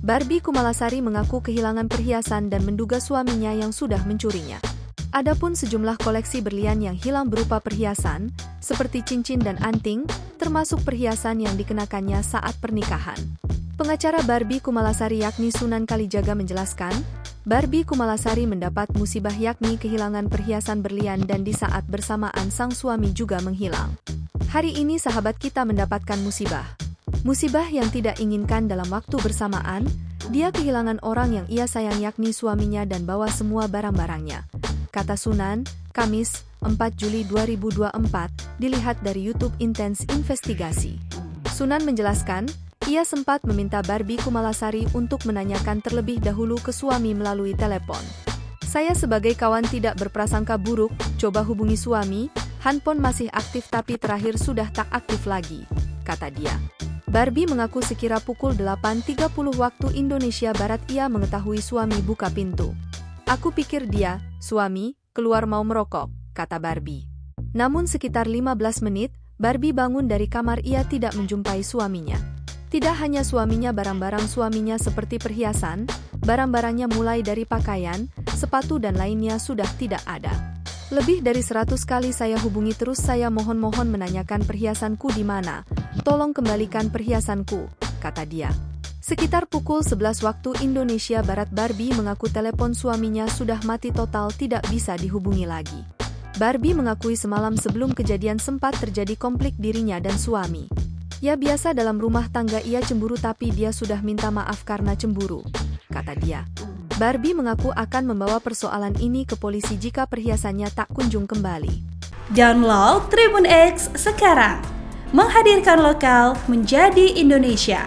Barbie Kumalasari mengaku kehilangan perhiasan dan menduga suaminya yang sudah mencurinya. Adapun sejumlah koleksi berlian yang hilang berupa perhiasan, seperti cincin dan anting, termasuk perhiasan yang dikenakannya saat pernikahan. Pengacara Barbie Kumalasari yakni Sunan Kalijaga menjelaskan, Barbie Kumalasari mendapat musibah yakni kehilangan perhiasan berlian dan di saat bersamaan sang suami juga menghilang. Hari ini sahabat kita mendapatkan musibah. Musibah yang tidak inginkan dalam waktu bersamaan, dia kehilangan orang yang ia sayang yakni suaminya dan bawa semua barang-barangnya. Kata Sunan, Kamis, 4 Juli 2024, dilihat dari YouTube Intens Investigasi. Sunan menjelaskan, ia sempat meminta Barbie Kumalasari untuk menanyakan terlebih dahulu ke suami melalui telepon. Saya sebagai kawan tidak berprasangka buruk, coba hubungi suami, handphone masih aktif tapi terakhir sudah tak aktif lagi, kata dia. Barbie mengaku sekira pukul 8.30 waktu Indonesia Barat ia mengetahui suami buka pintu. Aku pikir dia, suami, keluar mau merokok, kata Barbie. Namun sekitar 15 menit, Barbie bangun dari kamar ia tidak menjumpai suaminya. Tidak hanya suaminya, barang-barang suaminya seperti perhiasan, barang-barangnya mulai dari pakaian, sepatu dan lainnya sudah tidak ada. Lebih dari 100 kali saya hubungi terus saya mohon-mohon menanyakan perhiasanku di mana. Tolong kembalikan perhiasanku, kata dia. Sekitar pukul 11 waktu Indonesia Barat Barbie mengaku telepon suaminya sudah mati total tidak bisa dihubungi lagi. Barbie mengakui semalam sebelum kejadian sempat terjadi konflik dirinya dan suami. Ya biasa dalam rumah tangga ia cemburu tapi dia sudah minta maaf karena cemburu, kata dia. Barbie mengaku akan membawa persoalan ini ke polisi jika perhiasannya tak kunjung kembali. Download Tribun X sekarang, menghadirkan lokal menjadi Indonesia.